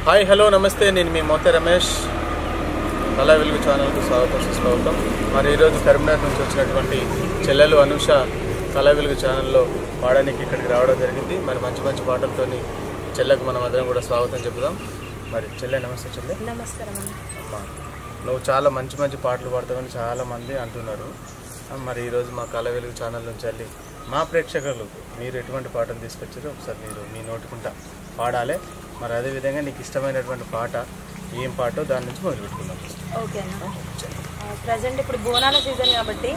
Hi hello నమస్తే, నేను మీ మోతే రమేష్. కళా వెలుగు ఛానల్కు స్వాగతం. మరి ఈరోజు కరీంనగర్ నుంచి వచ్చినటువంటి చెల్లెలు అనుష కళా వెలుగు ఛానల్లో పాడడానికి ఇక్కడికి రావడం జరిగింది. మరి మంచి మంచి పాటలతో చెల్లెకు మనం అందరం కూడా స్వాగతం చెబుదాం. మరి చెల్లె నమస్తే. చెల్లె నమస్కారం అమ్మా, నువ్వు చాలా మంచి మంచి పాటలు పాడతావని చాలామంది అంటున్నారు. మరి ఈరోజు మా కళా వెలుగు ఛానల్ నుంచి వెళ్ళి మా ప్రేక్షకులు మీరు ఎటువంటి పాటలు తీసుకొచ్చారో ఒకసారి మీరు మీ నోటుకుంటా పాడాలి. మరి అదేవిధంగా నీకు ఇష్టమైనటువంటి పాట ఏం పాటో దాని నుంచి మొదలు పెట్టుకుందాం. ఓకేనా. ప్రజెంట్ ఇప్పుడు బోనాల సీజన్ కాబట్టి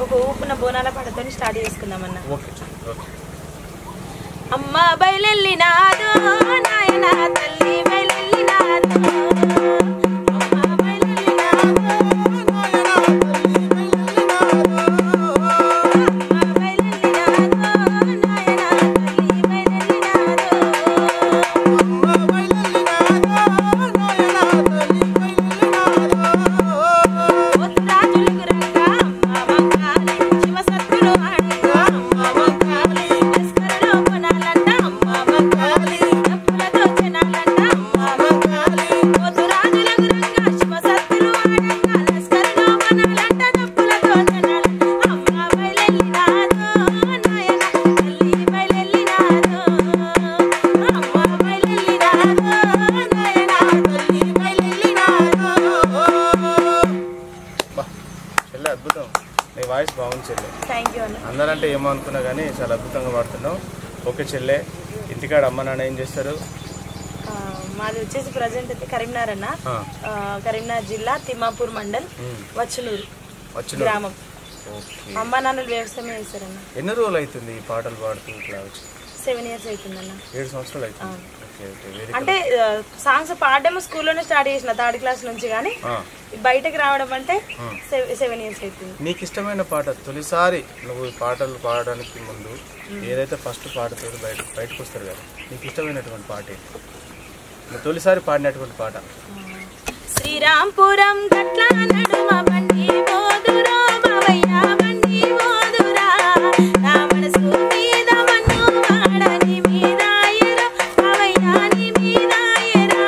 ఒక ఊపున బోనాల పాటతో స్టార్ట్ చేసుకుందామన్నా. Okay okay. అమ్మ బయలెల్లినాదో నాయన తల్లి బయలెల్లినాదో, అమ్మ బయలెల్లినాదో నాయన తల్లి బయలెల్లినాదో, అమ్మ బయలెల్లినాదో నాయన తల్లి బయలెల్లినాదో, అమ్మ బయలెల్లినాదో నాయన తల్లి బయలెల్లినాదో. పోతురాజులు గురంగా అమ్మ వంకాలి శివ సత్తులు ఆడంగా అమ్మ వంకాలి లస్కరులో కొనాలంట అమ్మ వంకాలి డప్పులతో జనాలంట అమ్మ వంకాలి. పోతురాజుల గురంగా శివ సత్తులు ఆడంగా లస్కరులో కొనాలంట డప్పులతో జనాలంట అమ్మ బయలెల్లినాదో నాయన తల్లి బయలెల్లినాదో, అమ్మ బయలెల్లినాదో నాయన తల్లి బయలెల్లినాదో. చెల్లె అద్భుతం, నీ వాయిస్ బాగుంది చెల్లె. థ్యాంక్ యూ అన్న. అందరంటే ఏమో అనుకున్నా కానీ చాలా అద్భుతంగా పాడుతున్నావు. ఓకే చెల్లె, ఇంటికాడ అమ్మ నాన్న ఏం చేస్తారు? మాది వచ్చేసి ప్రజెంట్ అయితే కరీంనగర్ అన్న. కరీంనగర్ జిల్లా తిమ్మాపూర్ మండల్ వచ్చునూరు గ్రామం. ఓకే. అమ్మ నాన్నలు వ్యవసాయం చేస్తారన్న. ఎన్ని రోజులు అవుతుంది ఈ పాటలు పాడుతూ ఇట్లా వచ్చి? 7 years అవుతుందన్న. 7 సంవత్సరాలు అవుతుంది. ఓకే ఓకే, వెరీ అంటే సాంగ్స్ పాడడం స్కూల్లోనే స్టార్ట్ చేసిన 3rd class నుంచి, కానీ బయటకు రావడం అంటే 7 years అవుతుంది. నీకు ఇష్టమైన పాట తొలిసారి నువ్వు ఈ పాటలు పాడడానికి ముందు ఏదైతే ఫస్ట్ పాటతో బయటకు వస్తారు కదా, నీకు ఇష్టమైనటువంటి పాట ఏంటి? నువ్వు తొలిసారి పాడినటువంటి పాట? శ్రీరాంపురం గట్ల నడుమ బండి మోదురా బావయ్య బండి మోదురా, నా మనసు మీద మన్ను వాడని మీద ఎరా బావయ్య నీ మీద ఎరా.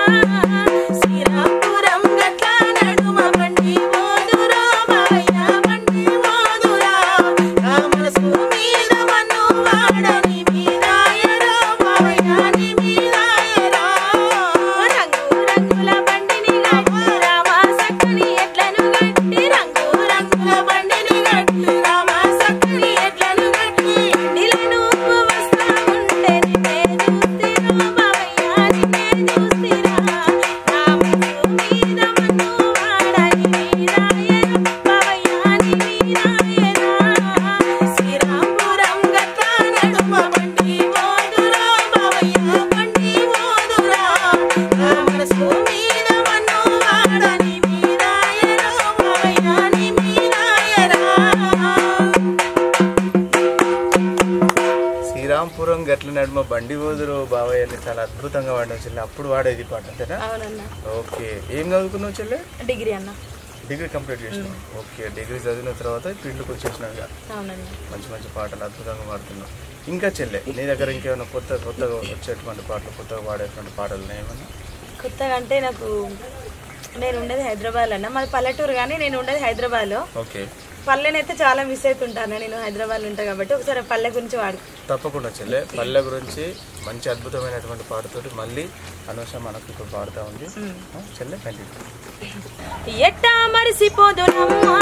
శ్రీరాంపురం గట్ల నడుమ బండి మోదురా బావయ్య బండి మోదురా, నా మనసు మీద మన్ను వాడని మీద ఎరా బావయ్య నీ మీద ఎరా. రంగు రంగుల బండిని గట్టి రామా సక్కని ఎట్లను గట్టి, రంగు రంగుల బండిని గట్టి రామా సక్కని ఎట్లను గట్టి, బండిలను వస్తా ఉంటే నిన్నే చూస్తిరా బావయ్య నిన్నే చూస్తిరా, నా మనసు మీద మన్ను వాడని మీద ఎరా బావయ్య నీ మీద ఎరా. శ్రీరాంపురం గట్ల నడుమ బండి మోదురా బావయ్య బండి మోదురా, నా మనసు మీద మన్ను వాడని మీద ఎరా బావయ్య నీ మీద ఎరా. శ్రీరాంపురం గట్ల నడుమ బండి పోదురు బావయ్య అని చాలా అద్భుతంగా పాడినావు చెల్లె. అప్పుడు వాడేది పాట అంతేనా? అవునన్నా. ఓకే. ఏం చదువుకున్నావు చెల్లె? డిగ్రీ అన్న. డిగ్రీ కంప్లీట్ చేసినావు. ఓకే, డిగ్రీ చదివిన తర్వాత ఫీల్డ్కి వచ్చేసినావు. అవునన్నా. మంచి మంచి పాటలు అద్భుతంగా పాడుతున్నావు. ఇంకా చెల్లె, నీ దగ్గర ఇంకేమైనా కొత్తగా వచ్చేటువంటి పాటలు, కొత్తగా పాడేటువంటి పాటలు ఏమన్నా? కొత్తగా అంటే నాకు, నేను ఉండేది హైదరాబాద్ అన్న, మాది పల్లెటూరు కానీ నేను ఉండేది హైదరాబాద్లో. ఓకే. పల్లెనైతే చాలా మిస్ అవుతుంటాను, నేను హైదరాబాద్లో ఉంటాను కాబట్టి ఒకసారి పల్లె గురించి వాడు. తప్పకుండా చెల్లె, పల్లె గురించి మంచి అద్భుతమైనటువంటి పాటతోటి మళ్ళీ అనుష మనకు ఇప్పుడు పాడుతూ ఉంది. చెల్లె కంటిన్యూ. ఎట్టా మరిసిపోదునమ్మా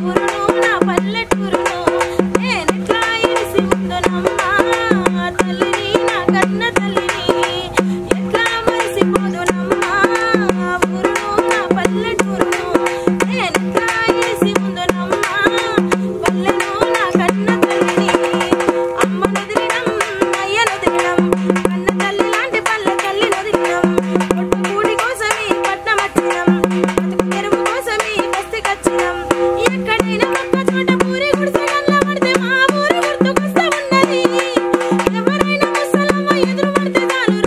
ఊరును నా పల్లెటూరును, నేనెట్లా ఇడిసి ఉందునమ్మా తల్లిని నా కన్న తల్లిని, ఎట్లా మరిసిపోదునమ్మా ఊరును నా పల్లెటూరును, నేనెట్లా ఇడిసి ఉందునమ్మా పల్లెను నా కన్న తల్లిని. అమ్మనొదిలినం అయ్యనొదిలినం కన్న తల్లి లాంటి పల్లె తల్లి నొదిలినం, పొట్టుకూడి కోసమే పట్నం వచ్చినం, బతుకు తెరువు కోసమే బస్తికొచ్చినం, ఎక్కడైనా ఒక్క చోట పూరి గుడిసె గల్ల పడితే మా ఊరు గుర్తుకొస్తా ఉన్నది, ఎవరైనా ముసలమ్మ ఎదురు పడితే చాలు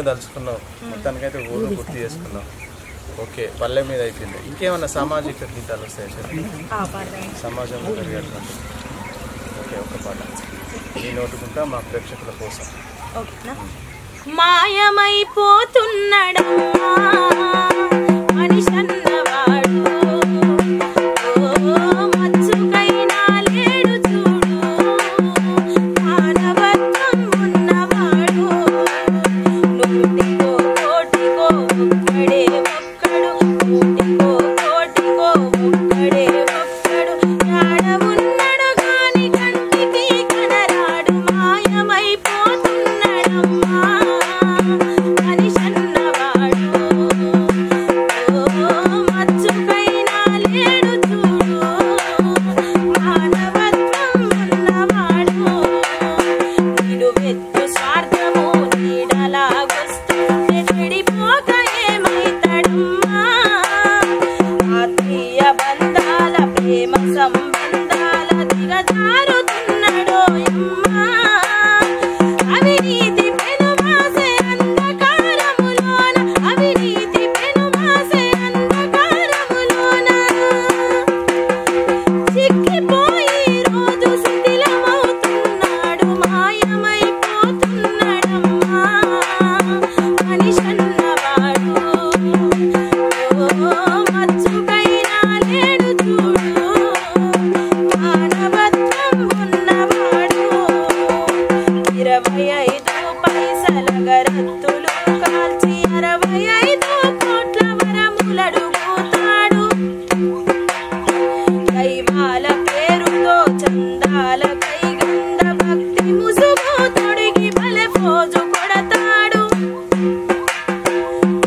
దేవుడిని తలుచుకున్నావు, మొత్తానికైతే ఊరు గుర్తు చేసుకున్నావు. ఓకే, పల్లె మీద అయిపోయింది. ఇంకేమన్నా సామాజిక గీతాలు వస్తాయి సమాజంలో జరిగేటువంటి? ఓకే, ఒక పాట ఈ నోటుకుంటా మా ప్రేక్షకుల కోసం. మాయమైపోతున్నడమ్మా మనిషన్నవాడు, మచ్చుకైనా లేడు చూడు, మానవత్వం ఉన్నవాడు, నూటికో కోటికో ఒక్కడే ఒక్కడు, నూటికో కోటికో ఒక్కడే ఒక్కడు, యాడ ఉన్నడు గాని కంటికి కనరాడు, మాయమైపోతున్నడమ్మా మనిషన్నవాడు, మచ్చుకైనా లేడు చూడు, మానవత్వం ఉన్నవాడు, నిలువెత్తు స్వార్థము నీడలాగొస్తుంటే చెడిపోక ఏమైతడమ్మా, ఆత్మీయ బంధాల ప్రేమ సంబంధాల దిగజారుతున్నడోయమ్మా, అవినీతి పెనుమాసే అంధకారములోన, అవినీతి పెనుమాసే అంధకారములోన, చిక్కిపోయి రోజు శిథిలమవుతున్నాడు, మాయమైపోతున్నడమ్మా మనిషన్నవాడు, మచ్చుకైనా లేడు చూడు, మానవత్వం ఉన్నవాడు, 25 పైసల గరత్తులు కాల్చి 65 కోట్ల వరములడుగుతాడు, దైవాల పేరుతో చందాల కైగంద భక్తి ముసుగు తొడిగి బలె పోజు కొడతాడు,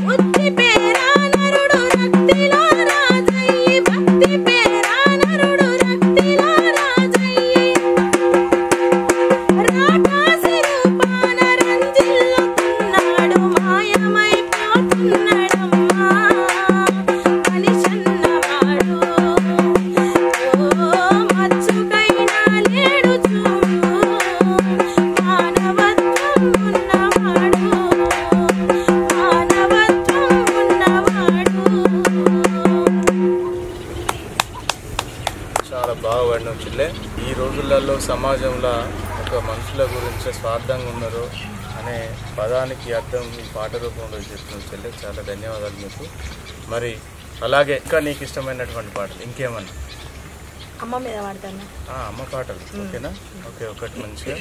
బుద్ధి పేరా నరుడు రక్తిలో రాజయ్యి, భక్తి పేరా నరుడు రక్తిలో రాజయ్యి, రాకాసి రూపాన రంజిల్లుతున్నాడు, మాయమైపోతున్నడమ్మా మనిషన్నవాడు, మచ్చుకైనా లేడు చూడు, మానవత్వం ఉన్నవాడు, మానవత్వం ఉన్నవాడు. చాలా బాగా పాడినావు చెల్లె. ఈ రోజులలో సమాజంలో ఒక మనుషుల గురించి స్వార్థంగా ఉన్నారు అనే పదానికి అర్థం ఈ పాట రూపంలో చెప్తుంది చెల్లె. చాలా ధన్యవాదాలు మీకు. మరి అలాగే ఇంకా నీకు ఇష్టమైనటువంటి పాటలు ఇంకేమన్నా? అమ్మ మీద వాడతాను. అమ్మ పాటలు ఓకేనా? ఓకే, ఒకటి మంచిగా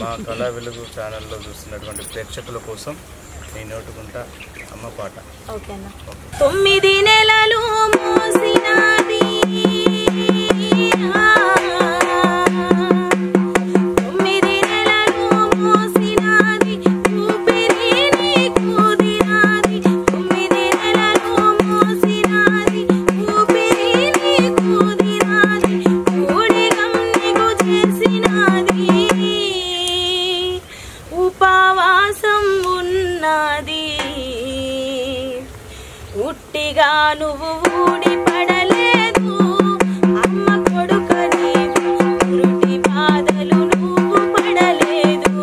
మా కళా వెలుగు ఛానల్లో చూస్తున్నటువంటి ప్రేక్షకుల కోసం నీ నోటుకుంటా అమ్మ పాట. ఓకే అన్న. 9 నెలలు మోసినది, 9 నెలలు మోసినది, ఊపిరి నీకుదినది, 9 నెలలు మోసినది, ఊపిరి నీకుదినది, ఊడిగం నీకు చేసినది, ఉపవాసం ఉన్నది, ఉట్టిగా నువ్వు ఊడి పడలేదు, అమ్మ కొడుక నీవు పురుటి బాధలు నువ్వు పడలేదు,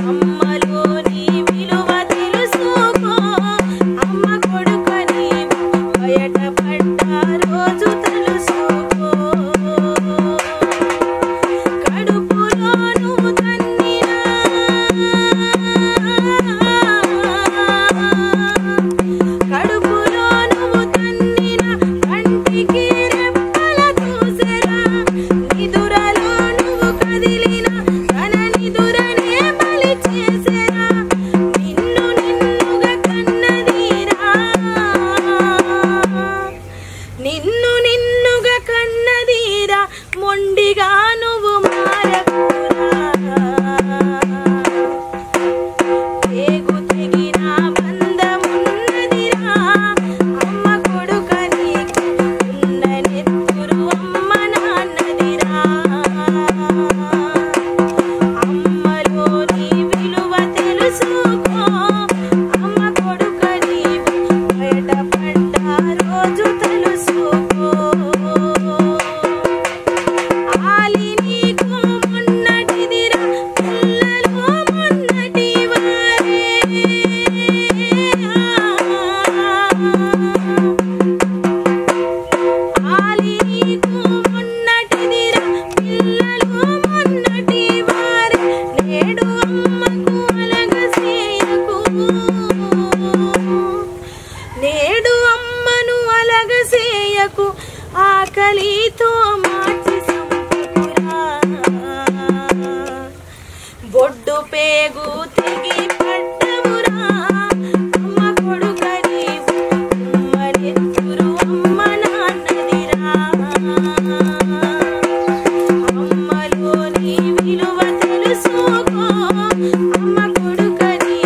అమ్మలోని విలువ తెలుసుకో, అమ్మ కొడుక నీవు బయటపడ్డ రోజు తెలుసుకో, కడుపులో నువ్వు తన్నినా, కడుపులో నువ్వు తన్నిన కంటికి రెప్పల చూసెరా, నిదురలో నువ్వు కదిలిన తన నిదురనే బలి చేసెరా, నిన్ను నిన్నుగా కన్నదీరా, నిన్ను నిన్నుగా కన్నదీరా, మొండిగా నువ్వు మారకురా, పేగు తెగిన బంధమున్నదిరా, అమ్మ కొడుక నీకు ఉన్న నెత్తురు అమ్మ నాన్నదిరా, అమ్మలోని విలువ తెలుసుకో, అమ్మ కొడుక నీవు బయటపడ్డ రోజు తెలుసుకో, ఆలి నీకు ఆకలితో మార్చి సంపుకురా బొడ్డు పేగు తెగి పడ్డవురా అమ్మ కొడుకని ఉమ్మనెత్తురు అమ్మ నాన్నదిరా అమ్మలోని విలువ తెలుసుకో అమ్మ కొడుకని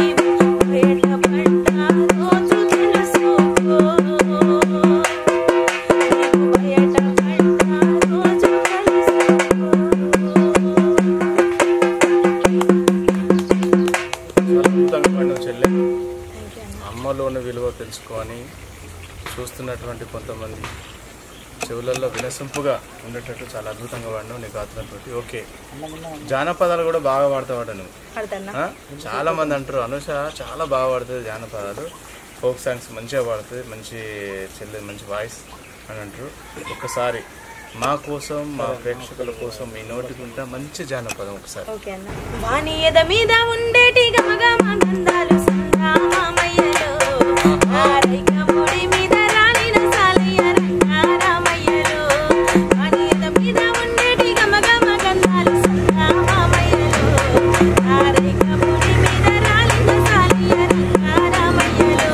బయటపడ్డ రోజు తెలుసుకో బయటపడ్డ రోజు చెల్లె అమ్మలోని విలువ తెలుసుకొని చూస్తున్నటువంటి కొంతమంది చెవులలో వినసొంపుగా ఉండేటట్టు చాలా అద్భుతంగా వాడినావు నీ గాత్రంతో. ఓకే, జానపదాలు కూడా బాగా వాడతావాడు నువ్వు. చాలా మంది అంటారు అనుష చాలా బాగా పాడుతుంది జానపదాలు, ఫోక్ సాంగ్స్ మంచిగా పాడుతుంది, మంచి చెల్లె మంచి వాయిస్ అని అంటారు. ఒక్కసారి మా కోసం మా ప్రేక్షకుల కోసం మీ నోటికుంటా మంచి జానపదం ఒకసారి. వాణి ఎద మీద ఉండేటి గమగమ గంధాలు సందామయ్యలో ఆరైక ముడి మీద రాలిన సాలయ్య రంగారామయ్యలో వాణి ఎద మీద ఉండేటి గమగమ గంధాలు సందామయ్యలో ఆరైక ముడి మీద రాలిన సాలయ్య రంగారామయ్యలో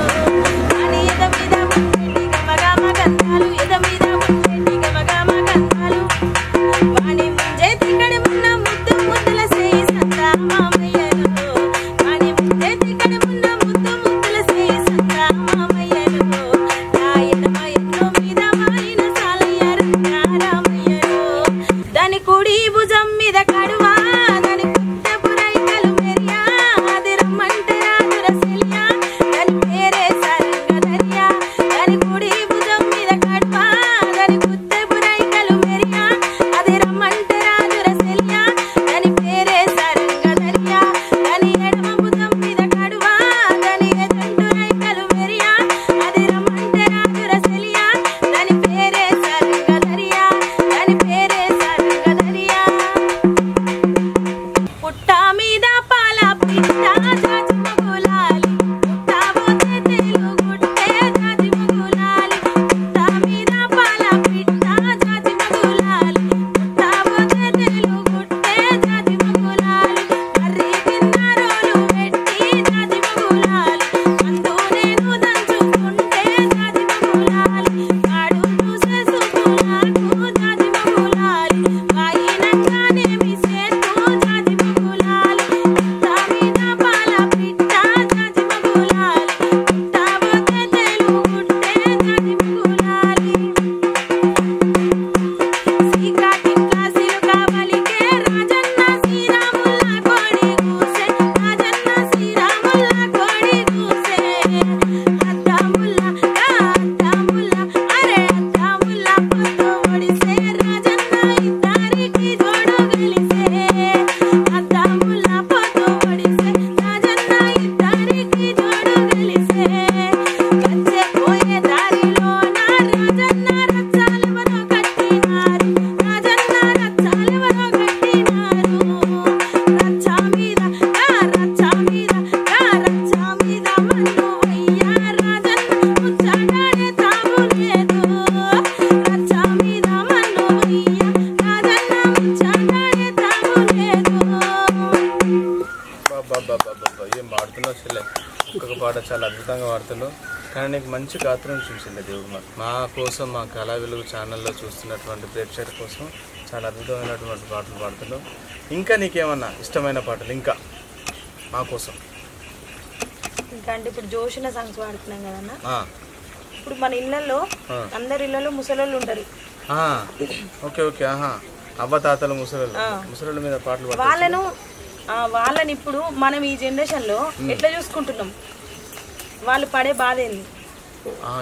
వాణి ఎద మీద ఉండేటి గమగమ గంధాలు ఎద మీద ఉండేటి గమగమ గంధాలు వాణి ముంజే తిక్కడి మున్న ముద్దు ముద్దుల సేయి సందామయ్యలో వాణి ముంజే తిక్కడి మున్న ముద్దు ముద్దుల సేయి సందామయ్యలో నా ఎడమ ఎన్నో మీద వాలిన సాలయ్య రంగారామయ్యలో దాని కుడి భుజం మీద కడువా దాని పుట్టపు రైకలు మెరియా అది రమ్మంటే రాదుర సెలియా దాని పేరే సారంగధర్యా దాని కుడి భుజం మీద కడువా దాని పుట్టపు రైకలు మెరియా అది రమ్మంటే రాదుర సెలియా దాని పేరే సారంగధర్యా దాని ఎడమ భుజం మీద కడువా దాని ఎదంటు రైకలు మెరియా అది రమ్మంటే రాదుర సెలియా దాని పేరే సారంగధర్యా దాని పేరే సారంగధర్యా పుట్ట మీద పాల పిట్ట జాజి మగులాలి పుట్ట పోతే తెలుగుట్టే జాజి మగులాలి పుట్ట మీద పాల పిట్ట జాజి మగులాలి పుట్ట పోతే తెలుగుట్టే జాజి మగులాలి కర్రీ కింద రోలు పెట్టి జాజి మగులాలి అందు నేను దంచుకుంటే జాజి మగులాలి కాడు చూసే సుకులాకు జాజి మగులాలి వాయినంగానేమి సేతు జాజి మగులాలి పుట్ట మీద పాల పిట్ట జాజి మగులాలి పుట్ట పోతే తెలుగుట్టే జాజి మగులాలి సీకాటింట్ల సిలుక వలికే రాజన్న శ్రీరాముల కోడి కూసే రాజన్న శ్రీరాముల కోడి కూసే అద్దాముల్ల అద్దాముల్ల అరే అద్దాముల్ల పొద్దు ఒడిసే రాజన్న ఇద్దరికి జోడు గలిసే అద్దాముల్ల పొద్దు ఒడిసే రాజన్న ఇద్దరికి జోడు గలిసే వచ్చే పోయే దారిలోన రాజన్న రచ్చాలెవరో కట్టినారు రాజన్న రచ్చాలెవరో కట్టినారు రచ్చ మీద రచ్చ మీద రచ్చ మీద మన్ను అయ్యా రాజన్న ముచ్చడాడే తాము లేదు రచ్చ మీద మన్ను అయ్యా రాజన్న ముచ్చడాడే తాము లేదు. ఏం పాడుతున్నావు చెల్లె, ఒక్కొక్క పాట చాలా అద్భుతంగా పాడుతున్నావు. కానీ నీకు మంచి గాత్రం చూసింది దేవుడు. మా కోసం మా కళా వెలుగు ఛానల్లో చూస్తున్నటువంటి ప్రేక్షకుల కోసం చాలా అద్భుతమైనటువంటి పాటలు పాడుతున్నావు. ఇంకా నీకేమన్నా ఇష్టమైన పాటలు ఇంకా మా కోసం? ఇంకా అంటే ఇప్పుడు జోషిన సాంగ్స్ పాడుతున్నాం కదన్న. ఆ, ఇప్పుడు మన ఇళ్ళల్లో అందరి ఇళ్ళలో ముసలోళ్ళు ఉంటారు. Okay okay. అవ్వ తాతలు ముసలోళ్ళ మీద పాటలు పాడతారు. వాళ్ళని ఇప్పుడు మనం ఈ జనరేషన్ లో ఎట్లా చూసుకుంటున్నాం, వాళ్ళు పడే బాధ ఏంది,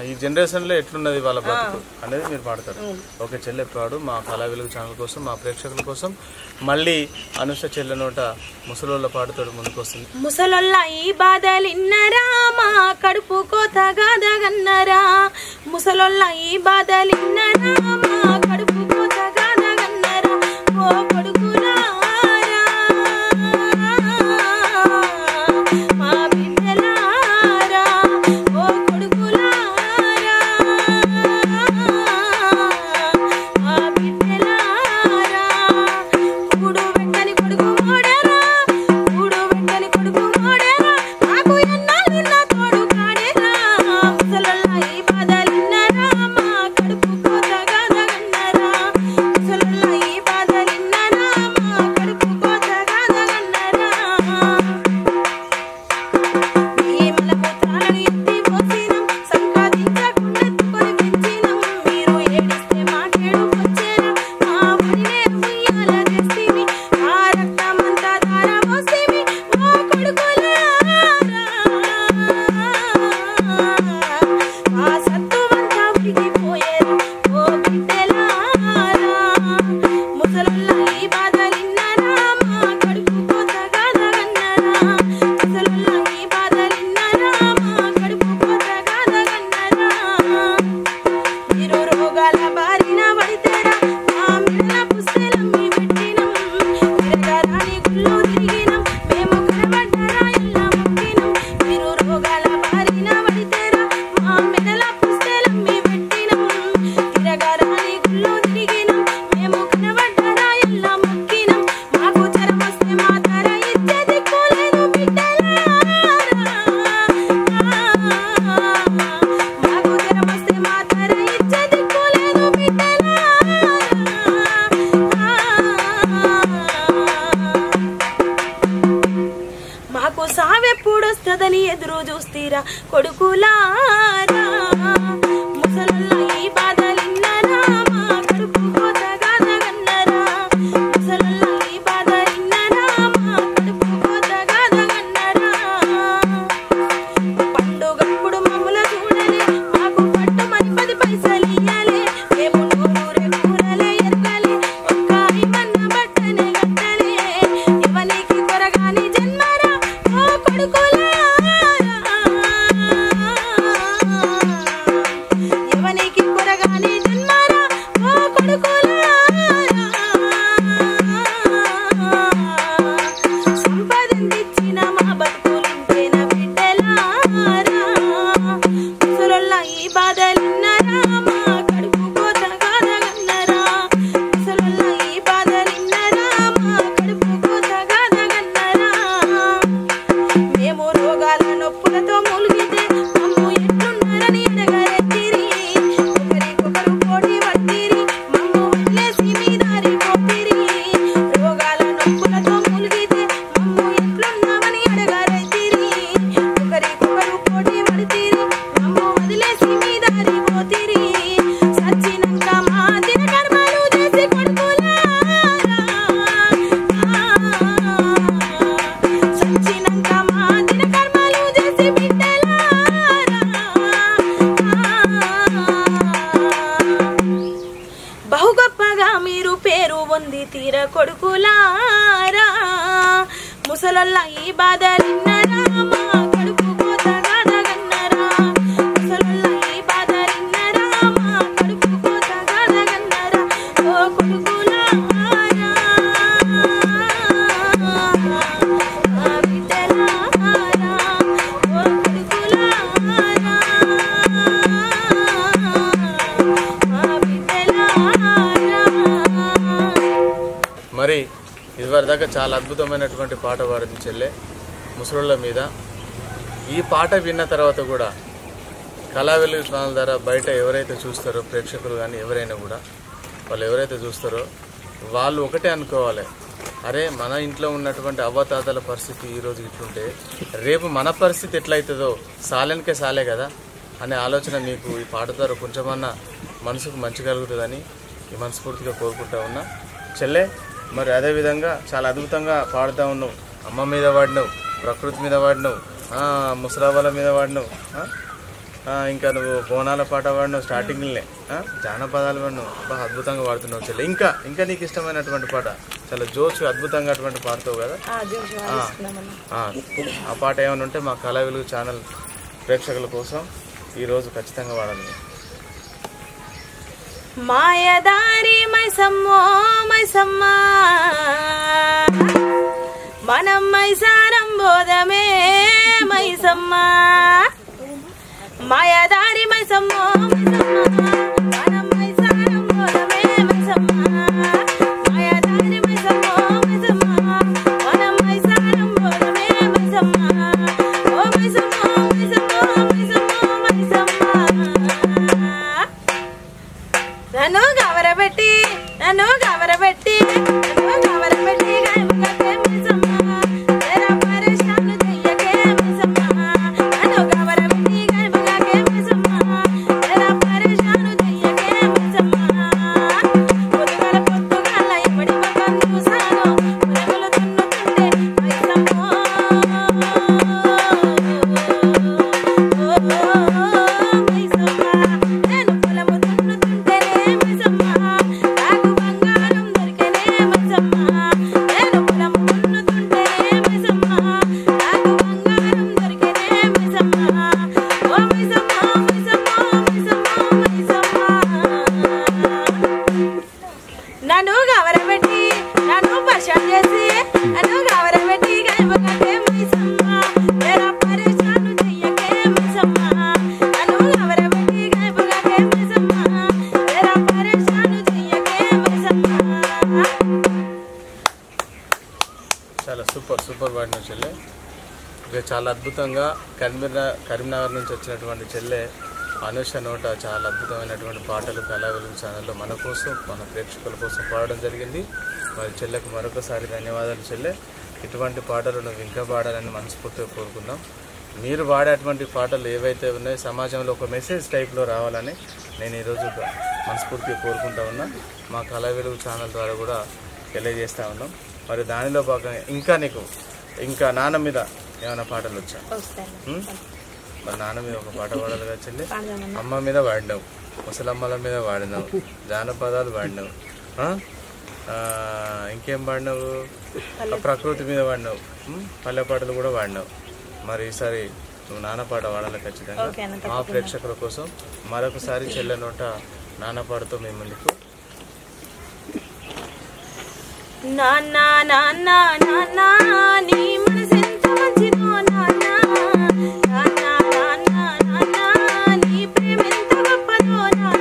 ఈ జనరేషన్లో ఎట్లున్నది వాళ్ళ బ్రతుకు అనేది మీరు పాడతారు. ఓకే చెల్లె పాడు. మా కళా వెలుగు ఛానల్ కోసం మా ప్రేక్షకుల కోసం మళ్ళీ అనుష చెల్లె నోట ముసలోళ్ళ పాడుతాడు ముందుకు వస్తుంది. ముసలోళ్ళ ఈ బాధలిన్నరా మా కడుపు కోత గాదగన్నరా, ముసలోళ్ళ ఈ బాధలిన్నరా మా కడుపు కోత గాదగన్నరా, ఓ కొడుకులారా మా బిడ్డలారా, ఓ కొడుకులారా ఎప్పుడెప్పుడని ఎదురు చూస్తీరా కొడుకులారా ముసలుల్ల ఈ బాధలిన్నరా మా కడుపు కోత గాదగన్నరా ముసలుల్ల ఈ బాధలిన్నరా మా కడుపు కోత గాదగన్నరా పండుగప్పుడు మమ్ముల చూడలే మాకు పట్టుమని 10 పైసలు ఇయ్యాలే మేము నూరే కూరలే ఎరగలే ఒక్క ఇవన్న బట్టనే గట్టలే ఎవనికి కొరగాని జన్మరా ఓ కొడుకులారా ఎవనికి కొరగాని జన్మరా ఓ కొడుకులారా సంపదందిచ్చిన మా బతుకులుంటేన బిడ్డలారా ముసలోళ్ళ ఈ బాధలిన్నరా మా కడుపు కోత గాదగన్నరా ముసలోళ్ళ ఈ బాధలిన్నరా మా కడుపు కోత గాదగన్నరా మేము రోగాల నొప్పులతో ములిగితే మమ్ము ఎట్లున్నారని అడగరెత్తిరి ఒకరికొకరు పోటీ పట్టిరి మమ్ము వదిలేసి మీ దారి పోతిరి రోగాల నొప్పులతో ములిగితే మమ్ము ఎట్లున్నామని అడగరెత్తిరి ఒకరికొకరు పోటీ పడితిరి మమ్ము వదిలేసి మీ దారి పోతిరి సచ్చినంక మా దిన కర్మలు చేసి కొడుకులారా సచ్చినంక మా దిన కర్మలు చేసి బిడ్డలారా బహు గొప్పగా మీరు పేరు పొంది తీర కొడుకులారా ముసలోళ్ళ ఈ బాధలిన్నరా మా కడుపు కోత గాదగన్నరా ముసలోళ్ళ ఈ బాధలిన్నరా మా కడుపు కోత గాదగన్నరా ఓ కొడుకులారా మా బిడ్డలారా ఓ కొడుకులారా మా బిడ్డలారా మరి ఇదివరదాకా చాలా అద్భుతమైనటువంటి పాట పాడింది చెల్లె ముసలోళ్ళ మీద. ఈ పాట విన్న తర్వాత కూడా కళా వెలుగు ఛానల్ ద్వారా బయట ఎవరైతే చూస్తారో ప్రేక్షకులు కానీ ఎవరైనా కూడా వాళ్ళు ఎవరైతే చూస్తారో వాళ్ళు ఒకటే అనుకోవాలి, అరే మన ఇంట్లో ఉన్నటువంటి అవ్వతాతల పరిస్థితి ఈరోజు ఇట్లుంటే రేపు మన పరిస్థితి ఎట్లయితుందో సాలెనికే సాలే కదా అనే ఆలోచన మీకు ఈ పాట ద్వారా కొంచెమన్నా మనసుకు మంచి కలుగుతుందని ఈ మనస్ఫూర్తిగా కోరుకుంటా ఉన్నా. చెల్లె మరి అదేవిధంగా చాలా అద్భుతంగా పాడుతూ ఉన్నావు. అమ్మ మీద వాడినావు, ప్రకృతి మీద వాడినావు, ముసలావాళ్ళ మీద వాడినావు, ఇంకా నువ్వు బోనాల పాట వాడినావు, స్టార్టింగ్లే జానపదాలు వాడినావు. బాగా అద్భుతంగా పాడుతున్నావు చెల్లె. ఇంకా నీకు ఇష్టమైనటువంటి పాట చాలా జోష్ అద్భుతంగా అటువంటి పాడుతావు కదా, ఆ పాట ఏమైనా ఉంటే మా కళా వెలుగు ఛానల్ ప్రేక్షకుల కోసం ఈరోజు ఖచ్చితంగా వాడాలి. మాయదారి మైసమ్మో మైసమ్మ మనం మైసారం బోధమే మైసమ్మ మాయదారి మైసమ్మో మైసమ్మ మనం మైసారం బోధమే మైసమ్మ మాయదారి మైసమ్మో మైసమ్మ మనం మైసారం బోధమే మైసమ్మ ఓ మైసమ్మో మైసమ్మో మైసమ్మో మైసమ్మ నన్ను గవరబెట్టి నన్ను గవరబెట్టి నన్ను గవరబెట్టి గైమగకే మైసమ్మ తెరా పరేషాన్ చెయ్యకే మైసమ్మ నన్ను గవరబెట్టి గైమగకే మైసమ్మ తెరా పరేషాన్ చెయ్యకే మైసమ్మ పొద్దుగాల ఎప్పటి మగం చూసాను పురుగులు తున్నుతుండే మైసమ్మ మైసమ్మ నేను పొలము తున్నుతుంటేనే మైసమ్మ నాకు బంగారం దొరికేనే మైసమ్మ నేను పొలము తున్నుతుంటేనే మైసమ్మ నాకు బంగారం దొరికేనే మైసమ్మ ఓ మైసమ్మ మైసమ్మ మైసమ్మ మైసమ్మ నన్ను గవరబెట్టి నన్ను పర్షాన్ చేసి నన్ను గవరబెట్టి గైమగకే మైసమ్మ తెరా పరేషాన్ చెయ్యకే మైసమ్మ నన్ను గవరబెట్టి గైమగకే మైసమ్మ తెరా పరేషాన్ చెయ్యకే మైసమ్మ చాలా సూపర్ పాడినావు చెల్లె. ఇక చాలా అద్భుతంగా కరీంనగర్ నుంచి వచ్చినటువంటి చెల్లె అనుష నోట చాలా అద్భుతమైనటువంటి పాటలు కళా వెలుగు ఛానల్లో మన కోసం మన ప్రేక్షకుల కోసం పాడడం జరిగింది. మరి చెల్లెకు మరొకసారి ధన్యవాదాలు చెల్లె. ఇటువంటి పాటలు నువ్వు ఇంకా పాడాలని మనస్ఫూర్తిగా కోరుకుందాం. మీరు వాడేటువంటి పాటలు ఏవైతే ఉన్నాయో సమాజంలో ఒక మెసేజ్ టైప్లో రావాలని నేను ఈరోజు మనస్ఫూర్తిగా కోరుకుంటా ఉన్నా. మా కళా వెలుగు ఛానల్ ద్వారా కూడా తెలియజేస్తూ ఉన్నాం. మరి దానిలో భాగంగా ఇంకా నాన్న మీద ఏమైనా పాటలు వచ్చా? మరి నాన్న మీద ఒక పాట పాడాలి కదా చెల్లి. అమ్మ మీద వాడినావు, ముసలమ్మల మీద వాడినావు, జానపదాలు వాడినావు, ఇంకేం వాడినావు, ప్రకృతి మీద వాడినావు, పల్లె పాటలు కూడా వాడినావు. మరి ఈసారి నువ్వు నాన్న పాట వాడాలి ఖచ్చితంగా. మా ప్రేక్షకుల కోసం మరొకసారి చెల్లె నోట నాన్న పాటతో మేము ముందుకు. నాన్న నాన్న నాన్న నీ మనసెంత మంచిదో నాన్న, నాన్న నాన్న నాన్న నీ ప్రేమ ఎంత గొప్పదో నాన్న.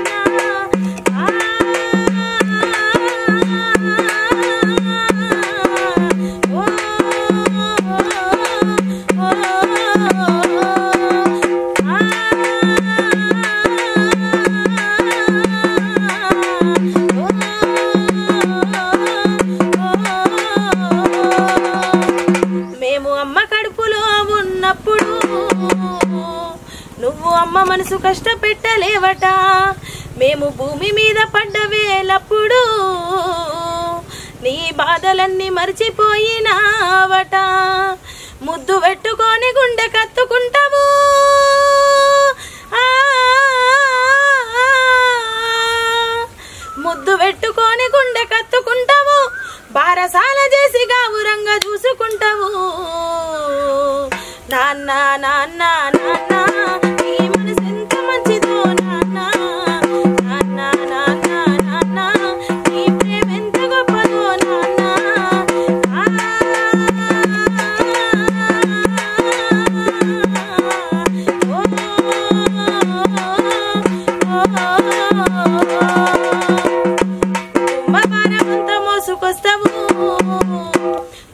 నువ్వు అమ్మ మనసు కష్టపెట్టలేవట, మేము భూమి మీద పడ్డ వేలప్పుడు నీ బాధలన్నీ మర్చిపోయినావట. ముద్దు పెట్టుకొని గుండె కత్తుకుంటావు, ముద్దు పెట్టుకొని గుండె కత్తుకుంటావు, బారసాల చేసి గావురంగా చూసుకుంటావు. నాన్న నాన్న నాన్న నీ మనసు ఎంత మంచిదో నాన్న, నాన్న నాన్న నాన్న నీ ప్రేమ ఎంత గొప్పదో నాన్న. భారమంతా మోసుకొస్తావు,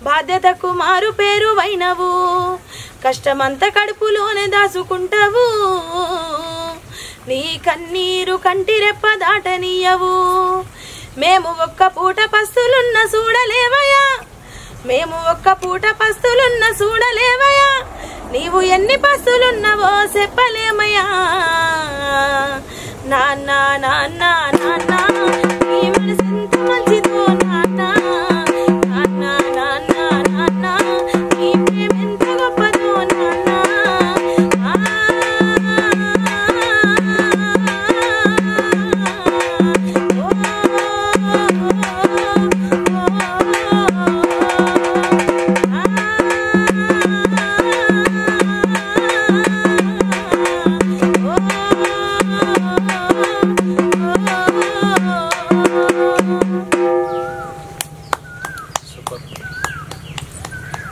బాధ్యతకు మారు పేరు వైనవు, కష్టమంతా కడుపులోనే దాచుకుంటావు, నీ కన్నీరు కంటి రెప్ప దాటనీయవు. మేము ఒక్క పూట పస్తులున్న చూడలేవయా, మేము ఒక్క పూట పస్తులున్న చూడలేవయా, నీవు ఎన్ని పస్తులున్నావో చెప్పలేమయ్యా. నాన్న నాన్న నాన్న నీ మనసు ఎంత మంచిదో నాన్న, నాన్న నాన్న నాన్న నీ ప్రేమ ఎంత గొప్పదో నాన్న.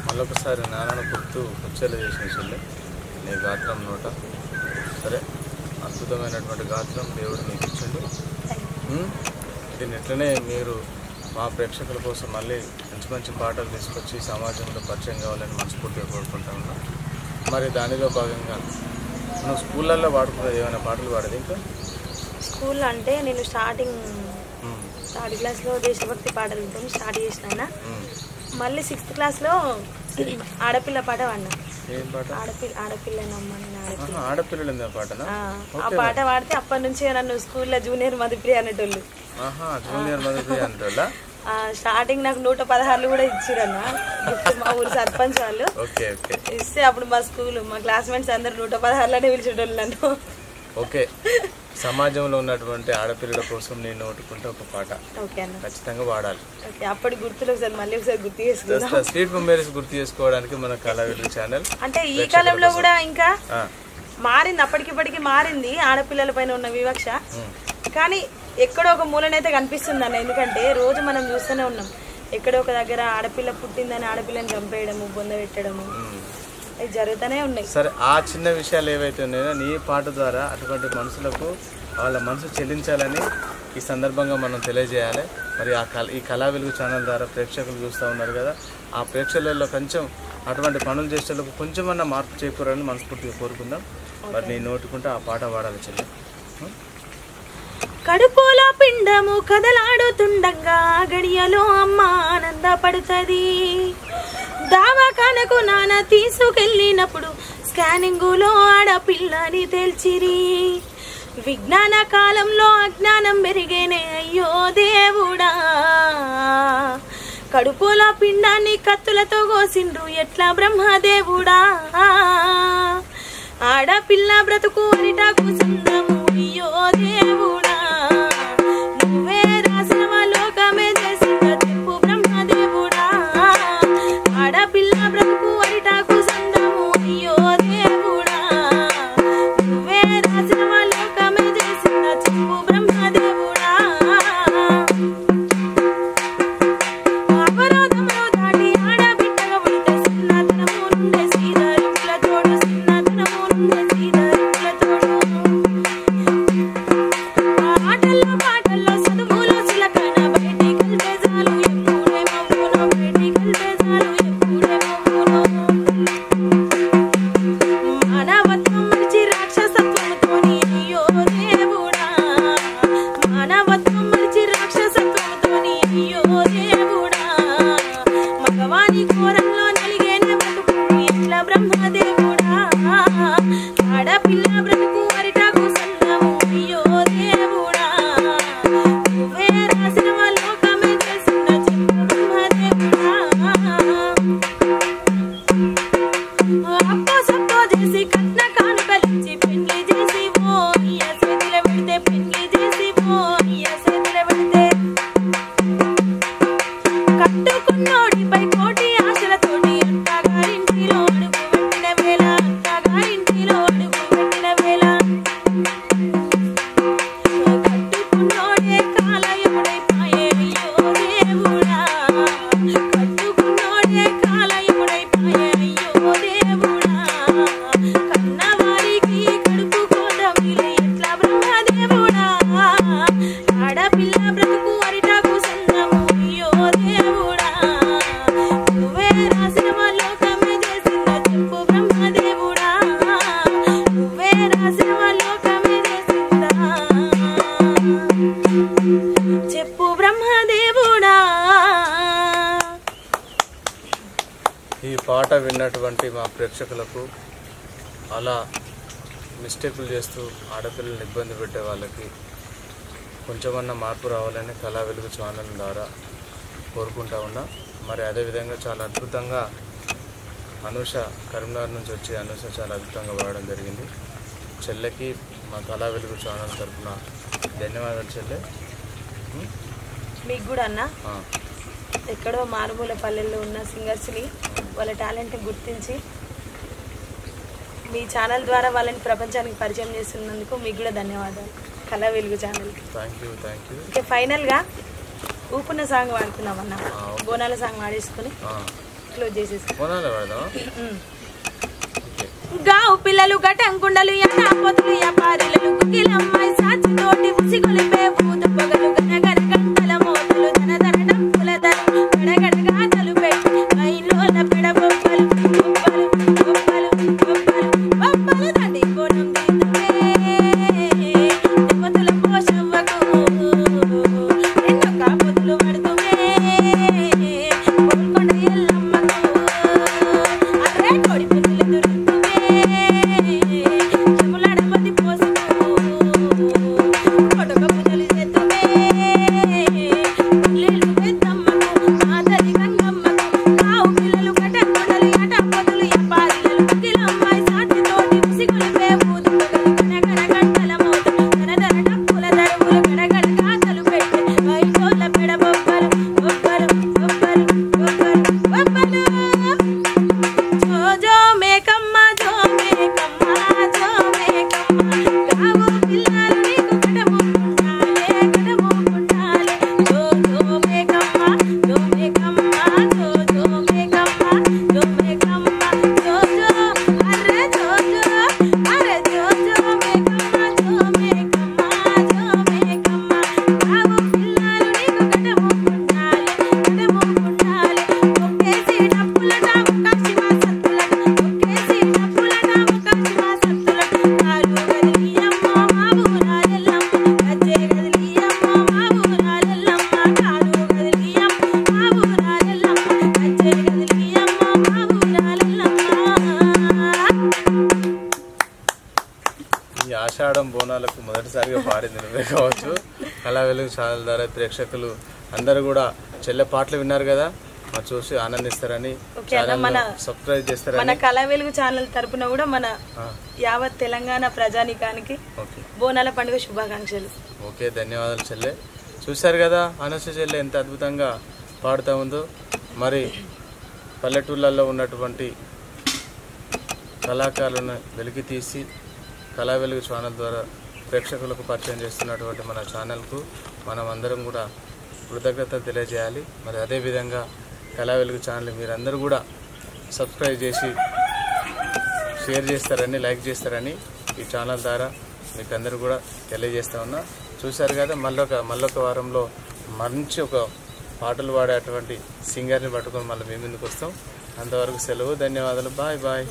మళ్ళొకసారి నాన్నను వచ్చేలా చేసిన చెల్లి నీ గాత్రం నోట. సరే, అద్భుతమైనటువంటి గాత్రం దేవుడు నీకు ఇచ్చిండు. దీన్ని ఎట్లనే మీరు మా ప్రేక్షకుల కోసం మళ్ళీ మంచి మంచి పాటలు తీసుకొచ్చి సమాజంలో పరిచయం కావాలని మనస్ఫూర్తిగా కోరుకుంటా ఉన్నాం. మరి దానిలో భాగంగా నువ్వు స్కూళ్ళల్లో వాడుకున్నది ఏమైనా పాటలు పాడేది? ఇంకా స్కూల్ అంటే నేను స్టార్టింగ్ క్లాస్లో దేశభక్తి పాటలతో స్టార్ట్ చేసిన, మళ్ళీ 6th క్లాస్లో ఆడపిల్ల పాట పాడినా. ఏం పాట? ఆడపిల్లలు పాటనా? ఆ పాట పాడితే అప్పటి నుంచి నన్ను స్కూల్లో జూనియర్ మధుప్రియ అనేటోళ్ళు. స్టార్టింగ్ నాకు 116 కూడా ఇచ్చిరన్న, మా ఊరు సర్పంచ్ వాళ్ళు ఇస్తే అప్పుడు మా క్లాస్మేట్స్ అందరు 116లోనే పిలిచేటోళ్ళు నన్ను. ఓకే, సమాజంలో ఉన్నటువంటి ఆడపిల్లల కోసం నేను నోటుకుంటే ఒక పాట ఖచ్చితంగా వాడాలి. అప్పటి గుర్తులు మళ్ళీ ఒకసారి గుర్తు చేసుకుంటాం. స్ట్రీట్ మెమరీస్ గుర్తు చేసుకోవడానికి మన కళా వెలుగు ఛానల్. అంటే ఈ కాలంలో కూడా ఇంకా మారింది, అప్పటికిప్పటికి మారింది ఆడపిల్లల పైన ఉన్న వివక్ష, కానీ ఎక్కడో ఒక మూలనైతే కనిపిస్తుంది అన్న. ఎందుకంటే రోజు మనం చూస్తూనే ఉన్నాం, ఎక్కడో ఒక దగ్గర ఆడపిల్ల పుట్టిందని ఆడపిల్లని చంపేయడము, బొంద పెట్టడము అవి జరుగుతూనే ఉన్నాయి. సరే, ఆ చిన్న విషయాలు ఏవైతే ఉన్నాయో నీ పాట ద్వారా అటువంటి మనుషులకు వాళ్ళ మనసు చెల్లించాలని ఈ సందర్భంగా మనం తెలియజేయాలి. మరి ఈ కళా వెలుగు ఛానల్ ద్వారా ప్రేక్షకులు చూస్తూ ఉన్నారు కదా, ఆ ప్రేక్షకులలో కొంచెం అటువంటి పనులు చేసేందుకు కొంచెమన్నా మార్పు చేకూరాలని మనస్ఫూర్తిగా కోరుకుందాం. మరి నీ నోటుకుంటే ఆ పాట వాడాలి చెల్లి. కడుపులో పిండము కదలాడుతుండగా గడియలో అమ్మ ఆనందపడుతుంది, దావాఖానకు నాన్న తీసుకెళ్ళినప్పుడు స్కానింగులో ఆడపిల్లని తేల్చిరి విజ్ఞాన కాలంలో అజ్ఞానం పెరిగేనే అయ్యో దేవుడా కడుపులో పిండాన్ని కత్తులతో కోసిండ్రు ఎట్లా బ్రహ్మదేవుడా ఆడపిల్ల బ్రతుకు అరిటా కూసుందాము అయ్యో దేవుడా నువ్వే రాసిన లోకమే చేసిందా చెప్పు బ్రహ్మదేవుడా ఆడపిల్ల బ్రతుకు అరిటా కూసుందాము అయ్యో దేవుడా నువ్వే రాసిన లోకమే చేసిందా చెప్పు బ్రహ్మదేవుడా అవరోధంలో దాటి ఆడబిడ్డగా పుడితే చిన్నతనము నుండే శ్రీధరుల తోడు చిన్నతనము నుండే శ్రీధరుల తోడు ఆటల్లో పాటల్లో చదువులో చిలకన బయటికి వెళ్తే చాలు ఎప్పుడే మౌనో బయటికి వెళ్తే చాలు ఎప్పుడే మౌనో మానవత్వం మరిచి రాక్షసత్వంతోని అయ్యో దేవుడా మానవత్వం మరిచి రాక్షసత్వంతోని అయ్యో దేవుడా మగవాని ఘోరంలో నలిగేనే బతుకు ఎట్లా బ్రహ్మదేవుడా ఆడపిల్ల బ్రతుకు అరిటాకు సన్నాము అయ్యో దేవుడా నువ్వే రాసిన లోకమే చేసిన చెప్పు బ్రహ్మదేవుడా అప్పో సప్పో చేసి కట్న కానుకలిచ్చి పెళ్లి చేసి ఓ అయ్య చేతిలో పెడితే పెళ్లి చేసి ఓ అయ్య చేతిలో పెడితే కట్టుకున్నోడిపై కోటి ఆశలతోటి అత్తగారింటిలో అడుగు పెట్టిన వేళ అత్తగారింటిలో అడుగు పెట్టిన వేళ కట్టుకున్నోడే కాలయముడైపాయే అయ్యో దేవుడా కట్టుకున్నోడే కాలయముడైపాయే అయ్యో దేవుడా కన్నవారికి కడుపు కోదమిలే ఎట్లా బ్రహ్మదేవుడా ఆడపిల్ల బ్రతుకు అరిటాకు సన్నము అయ్యో దేవుడా నువ్వే రాసిన లోకమే చేసిందా చెప్పు బ్రహ్మదేవుడా నువ్వే రాసిన లోకమే చేసిందా చెప్పు బ్రహ్మదేవుడా ఈ పాట విన్నటువంటి మా ప్రేక్షకులకు అలా మిస్టేకులు చేస్తూ ఆడపిల్లల్ని ఇబ్బంది పెట్టే వాళ్ళకి కొంచెమన్నా మార్పు రావాలని కళా వెలుగు ఛానల్ ద్వారా కోరుకుంటా ఉన్నా. మరి అదేవిధంగా చాలా అద్భుతంగా అనూష కరీంనగర్ నుంచి వచ్చి అనూష చాలా అద్భుతంగా పాడడం జరిగింది. చెల్లెకి మా కళా వెలుగు ఛానల్ తరఫున ధన్యవాదాలు చెల్లె. మీకు కూడా అన్న ఎక్కడో మారుమూల పల్లెల్లో ఉన్న సింగర్స్ని వాళ్ళ టాలెంట్ని గుర్తించి మీ ఛానల్ ద్వారా వాళ్ళని ప్రపంచానికి పరిచయం చేస్తున్నందుకు మీకు కూడా ధన్యవాదాలు కళా వెలుగు ఛానల్. Thank you. ఓకే, ఫైనల్గా ఊపున్న సాంగ్ వాడుతున్నామన్నా. బోనాల సాంగ్ వాడేసుకుని క్లోజ్ చేసేసి గావు పిల్లలు గటంకుండలు యాపోతులు యాపారిలలు కుకిలమ్మాయి సాచితోటి ఉసిగొలిపే ఊదు పొగలు గనగన గంటల మోతలు ధన ధన డప్పుల ధను గడగడ గాథలు పెట్టి మైలోల పెడ బొబ్బలు బొబ్బలు బొబ్బలు బొబ్బలు బొబ్బలు దండి కోణం దిద్దుమే దేవతల పోషవ్వకు ఎన్నో కాపుతులు పడుతుమే కోల్కొండ ఎల్లమ్మకు అరే కొడి పుతులు దొరుకుతుమే యములాడ మది పోసుకు కొడక పూజలు చేతుమే మొదటిసారిగా పాడింది నువ్వే కావచ్చు. కళా వెలుగు ఛానల్ ద్వారా ప్రేక్షకులు అందరూ కూడా చెల్లె పాటలు విన్నారు కదా, మరి చూసి ఆనందిస్తారని, సబ్స్క్రైబ్ చేస్తారని మన కళా వెలుగు ఛానల్ తరపున కూడా మన యావత్ తెలంగాణ ప్రజానీకానికి బోనాల పండుగ శుభాకాంక్షలు. ఓకే, ధన్యవాదాలు చెల్లె. చూశారు కదా అనూష చెల్లె ఎంత అద్భుతంగా పాడుతూ ఉందో. మరి పల్లెటూళ్ళల్లో ఉన్నటువంటి కళాకారులను వెలికి తీసి కళా వెలుగు ఛానల్ ద్వారా ప్రేక్షకులకు పరిచయం చేస్తున్నటువంటి మన ఛానల్కు మనం అందరం కూడా కృతజ్ఞతలు తెలియజేయాలి. మరి అదేవిధంగా కళా వెలుగు ఛానల్ మీరందరూ కూడా సబ్స్క్రైబ్ చేసి షేర్ చేస్తారని, లైక్ చేస్తారని ఈ ఛానల్ ద్వారా మీకు అందరూ కూడా తెలియజేస్తా ఉన్నా. చూశారు కదా, మళ్ళొక వారంలో మంచి ఒక పాటలు పాడేటువంటి సింగర్ని పట్టుకొని మళ్ళీ మీ ముందుకు వస్తాం. అంతవరకు సెలవు, ధన్యవాదాలు, బాయ్ బాయ్.